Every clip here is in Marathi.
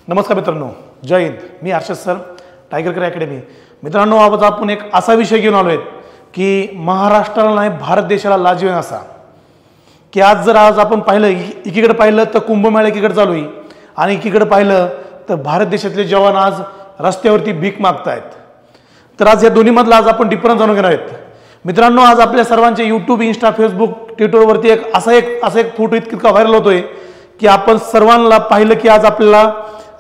नमस्कार मित्रांनो, जय हिंद. मी Harshad sir, tiger care academy. मित्रांनो, आज आपण एक असा विषय घेऊन आलोय की महाराष्ट्राला नाही भारत देशाला लाजिरवाणा असा की आज आपण पाहिलं, एकीकडे पाहिलं तर कुंभमेळा एकीकडे चालू आहे आणि एकीकडे पाहिलं तर भारत देशातले जवान आज रस्त्यावरती भीक मागतायत. तर आज या दोन्हीमधला आज आपण डिफरन्स जाणून घेणार आहेत. मित्रांनो, आज आपल्या सर्वांचे यूट्यूब, इंस्टा, फेसबुक, ट्विटरवरती असा एक फोटो इतका व्हायरल होतोय की आपण सर्वांना पाहिलं की आज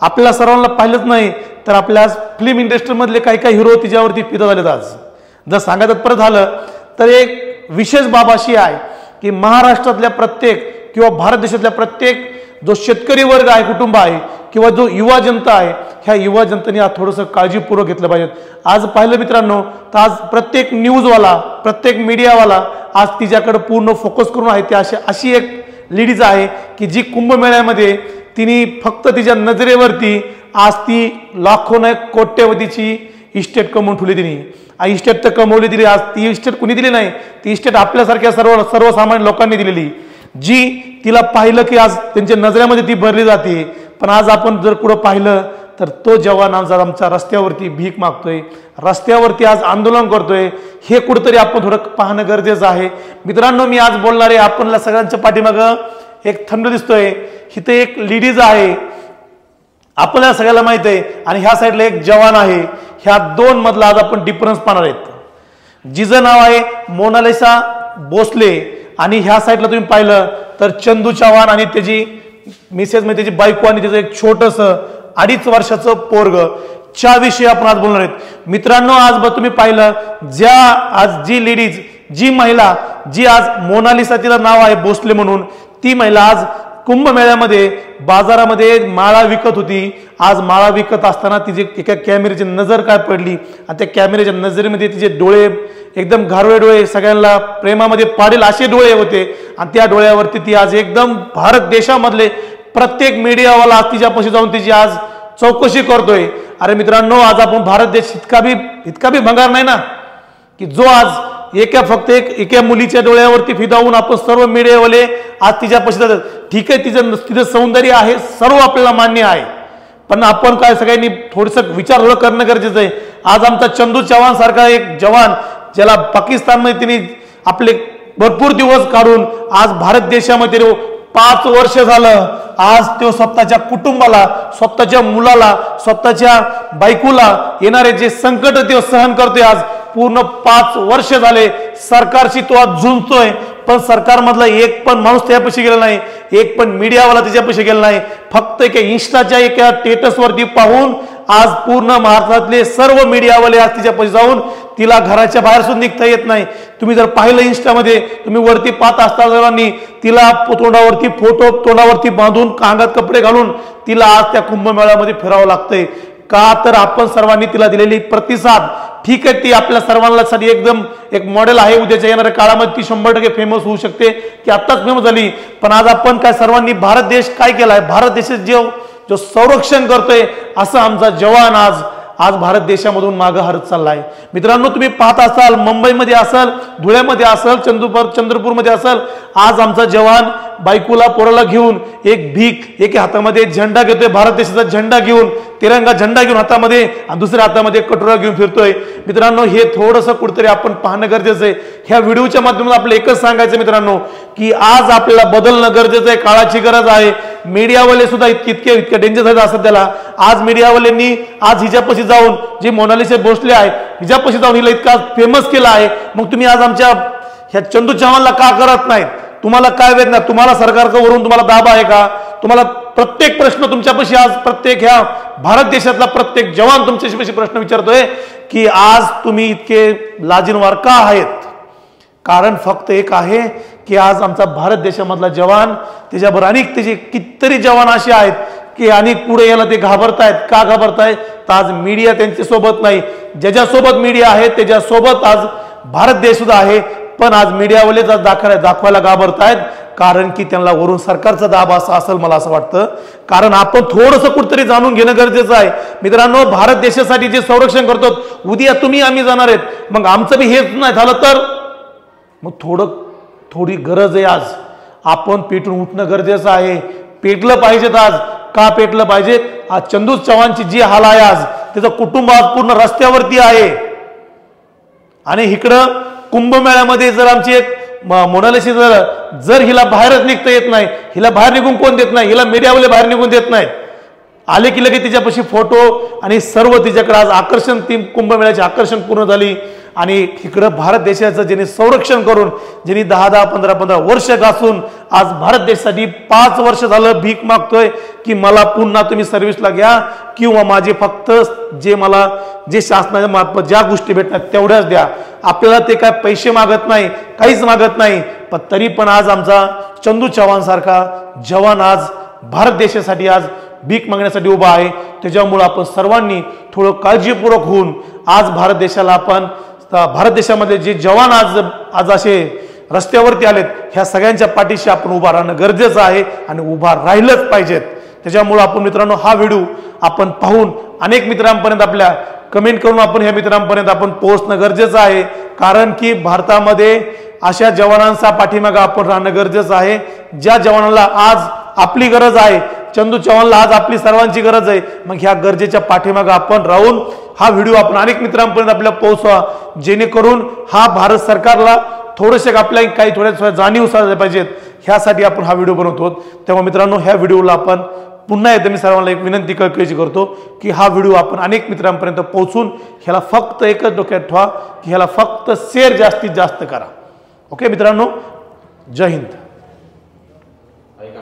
आपल्या सर्वांना पाहिलंच नाही तर आपल्या फिल्म इंडस्ट्रीमधले काही हिरो तिच्यावरती फिदा झालेत. आज जर सांगायचं परत झालं तर एक विशेष बाब अशी आहे की महाराष्ट्रातल्या प्रत्येक किंवा भारत देशातल्या प्रत्येक जो शेतकरी वर्ग आहे, कुटुंब आहे किंवा जो युवा जनता आहे, ह्या युवा जनतेने आज थोडंसं काळजीपूर्वक घेतलं पाहिजे. आज पाहिलं मित्रांनो तर आज प्रत्येक न्यूजवाला, प्रत्येक मीडियावाला आज तिच्याकडे पूर्ण फोकस करून आहे. ती अशी एक लेडीज आहे की जी कुंभमेळ्यामध्ये तिने फक्त तिच्या नजरेवरती आज ती लाखो नाही कोट्यवधीची इस्टेट कमवून ठेवली. तिने इस्टेट तर कमवली दिली. आज ती इस्टेट कुणी दिली नाही, ती इस्टेट आपल्यासारख्या सर्वसामान्य लोकांनी दिलेली, जी तिला पाहिलं की आज त्यांच्या नजरेमध्ये ती भरली जाते. पण आज आपण जर पुढं पाहिलं तर तो जवान आज आमच्या रस्त्यावरती भीक मागतोय, रस्त्यावरती आज आंदोलन करतोय. हे कुठंतरी आपण थोडं पाहणं गरजेचं आहे. मित्रांनो, मी आज बोलणार आहे, आपल्याला सगळ्यांच्या पाठीमागं एक थंड दिसतोय. इथे एक लेडीज आहे, आपल्याला सगळ्याला माहित आहे, आणि ह्या साईडला एक जवान आहे. ह्या दोन मधला आज आपण डिफरन्स पाहणार आहेत. जिचं नाव आहे मोनालिसा भोसले आणि ह्या साईडला तुम्ही पाहिलं तर चंदू चव्हाण आणि त्याची मिसेस म्हणजे त्याची बायको आणि त्याचं एक छोटस 2.5 वर्षाचं पोरग, च्या विषयी आपण आज बोलणार आहेत. मित्रांनो, आज तुम्ही पाहिलं आज जी लेडीज, जी महिला, जी आज मोनालिसा तिचं नाव आहे भोसले म्हणून, ती महिला आज कुंभमेळ्यामध्ये बाजारामध्ये माळा विकत होती. आज माळा विकत असताना तिची एका कॅमेऱ्याची नजर काय पडली आणि त्या कॅमेऱ्याच्या नजरेमध्ये तिचे डोळे एकदम घारवे डोळे, सगळ्यांना प्रेमामध्ये पाडेल असे डोळे होते. आणि त्या डोळ्यावरती ती आज एकदम भारत देशामधले प्रत्येक मीडियावाला आज तिच्यापाशी जाऊन तिची आज चौकशी करतोय. अरे मित्रांनो, आज आपण भारत देश इतका बी भंगार नाही ना की जो आज फक्त एका मुलीच्या डोळ्यावरती फिदावून आपण सर्व मीडियावाले आज तिच्यापाशी जातात. ठीक आहे, तिचं सौंदर्य आहे, सर्व आपल्याला मान्य आहे, पण आपण काय सगळ्यांनी थोडंसं विचार करणं गरजेचं आहे. आज आमचा चंदू चव्हाण सारखा एक जवान, ज्याला पाकिस्तानमध्ये तिने आपले भरपूर दिवस काढून आज भारत देशामध्ये 5 वर्ष झालं, आज तो स्वतःच्या कुटुंबाला, स्वतःच्या मुलाला, स्वतःच्या बायकोला येणारे जे संकट ते सहन करतोय. आज पूर्ण 5 वर्ष झाले सरकारशी तो आज झुंजतोय, पण सरकारमधला एक पण माणूस त्यापाशी गेला नाही, एक पण मीडियावाला त्याच्यापाशी गेला नाही. फक्त एका इंस्टाच्या एका स्टेटसवरती पाहून आज पूर्ण महाराष्ट्रातले सर्व मीडियावाले आज तिच्यापाशी जाऊन तिला घराच्या बाहेर सुद्धा निघता येत नाही. तुम्ही जर पाहिलं इंस्टामध्ये, तुम्ही वरती पाहत असता सर्वांनी, तिला तोंडावरती फोटो, तोंडावरती बांधून, अंगात कपडे घालून तिला आज त्या कुंभमेळ्यामध्ये फिरावं लागतंय. का तर आपण सर्वांनी तिला दिलेली प्रतिसाद, ठीक आहे, ती आपल्या सर्वांसाठी एकदम एक मॉडेल आहे. उद्याच्या येणाऱ्या काळामध्ये ती 100% फेमस होऊ शकते, की आत्ताच फेमस झाली. पण आज आपण काय सर्वांनी भारत देश काय केलाय, भारत देशाचे जो संरक्षण करतोय असं आमचा जवान आज भारत देशामधून मागं हरत चाललाय. मित्रांनो, तुम्ही पाहत असाल, मुंबईमध्ये असाल, धुळ्यामध्ये असाल, चंद्रपूरमध्ये असाल, आज आमचा जवान बायकोला, पोराला घेऊन एक हातामध्ये झेंडा घेतोय, भारत देशाचा झेंडा घेऊन, तिरंगा झेंडा घेऊन हातामध्ये, आणि दुसऱ्या हातामध्ये कटोरा घेऊन फिरतोय. मित्रांनो, हे थोडंसं कुठेतरी आपण पाहणं गरजेचं आहे. ह्या व्हिडिओच्या माध्यमातून आपलं एकच सांगायचं मित्रांनो की आज आपल्याला बदलणं गरजेचं आहे, काळाची गरज आहे. मीडियावाले सुद्धा इतके डेंजर झाले असतात त्याला. आज मीडियावाल्यांनी आज हिच्यापाशी जाऊन, जी मोनालिसा भोसले आहे, हिच्यापाशी जाऊन हिला इतका फेमस केला आहे. मग तुम्ही आज आमच्या ह्या चंदू चव्हाणला का करत नाहीत? तुम्हाला काय वेदना? तुम्हाला सरकारवरून तुम्हाला दाब आहे का? तुम्हाला प्रत्येक प्रश्न तुमच्यापाशी आज प्रत्येक ह्या भारत देशातला प्रत्येक जवान तुमच्यापाशी प्रश्न विचारतोय की आज तुम्ही इतके लाजिरवाण का आहेत? कारण फक्त एक आहे की आज आमचा भारत देशामधला जवान, त्याच्याबरोबर अनेक त्याचे कितीतरी जवान असे आहेत की आणि पुढे याला ते घाबरतायत. का घाबरतायत? तर आज मीडिया त्यांच्या सोबत नाही. ज्याच्यासोबत मीडिया आहे त्याच्यासोबत आज भारत देश सुद्धा आहे, पण आज मीडियावाले दाखवायला घाबरतायत, कारण की त्यांना वरून सरकारचा दाब असा असेल, मला असं वाटतं. कारण आपण थोडंसं कुठेतरी जाणून घेणं गरजेचं आहे. मित्रांनो, भारत देशासाठी जे संरक्षण करतो, उद्या तुम्ही आम्ही जाणार आहेत, मग आमचं बी हेच नाही झालं तर मग थोडी गरज आहे. आज आपण पेटून उठणं गरजेचं आहे. पेटलं पाहिजेत. आज का पेटलं पाहिजे? आज चंदू चव्हाणची जी हाल आहे, आज त्याचं कुटुंब आज पूर्ण रस्त्यावरती आहे. आणि इकडं कुंभमेळ्यामध्ये जर आमची एक मोनालिसी जर हिला बाहेरच निघता येत नाही, हिला बाहेर निघून कोण देत नाही, हिला मीडियावाले बाहेर निघून देत नाहीत. आले की लगेच तिच्यापाशी फोटो आणि सर्व तिच्याकडे आज आकर्षण, ती कुंभमेळ्याचे आकर्षण पूर्ण झाली. आणि इकडं भारत देशाचं ज्यांनी संरक्षण करून, ज्यांनी 10-10, 15-15 वर्ष घासून आज भारत देशासाठी 5 वर्ष झालं भीक मागतोय की मला पुन्हा तुम्ही सर्व्हिसला घ्या किंवा माझे फक्त जे शासनाच्या मार्फत ज्या गोष्टी भेटतात तेवढ्याच द्या. आपल्याला ते काय पैसे मागत नाही, काहीच मागत नाही. पण तरी पण आज आमचा चंदू चव्हाण सारखा जवान आज भारत देशासाठी आज भीक मागण्यासाठी उभा आहे. त्याच्यामुळे आपण सर्वांनी थोडं काळजीपूर्वक होऊन आज भारत देशामध्ये जे जवान आज असे रस्त्यावरती आलेत, ह्या सगळ्यांच्या पाठीशी आपण उभा राहणं गरजेचं आहे आणि उभा राहिलंच पाहिजेत. त्याच्यामुळे आपण मित्रांनो हा व्हिडिओ आपण पाहून अनेक मित्रांपर्यंत आपल्या कमेंट करून आपण ह्या मित्रांपर्यंत आपण पोहोचणं गरजेचं आहे. कारण की भारतामध्ये अशा जवानांचा पाठीमागे आपण राहणं गरजेचं आहे. ज्या जवानाला आज आपली गरज आहे, चंदू चव्हाणला आज आपली सर्वांची गरज आहे, मग ह्या गरजेच्या पाठीमागे आपण राहून हा व्हिडिओ आपण अनेक मित्रांपर्यंत आपल्याला पोहोचवा, जेणेकरून हा भारत सरकारला थोडेसे आपल्या काही थोड्या जाणीव झाल्या पाहिजेत, ह्यासाठी आपण हा व्हिडिओ बनवतो. तेव्हा मित्रांनो ह्या व्हिडिओला आपण पुन्हा एकदा मी सर्वांना एक विनंती करतो की हा व्हिडिओ आपण अनेक मित्रांपर्यंत पोहोचून ह्याला फक्त एकच डोक्यात ठेवा की ह्याला फक्त शेअर जास्तीत जास्त करा. ओके मित्रांनो, जय हिंद.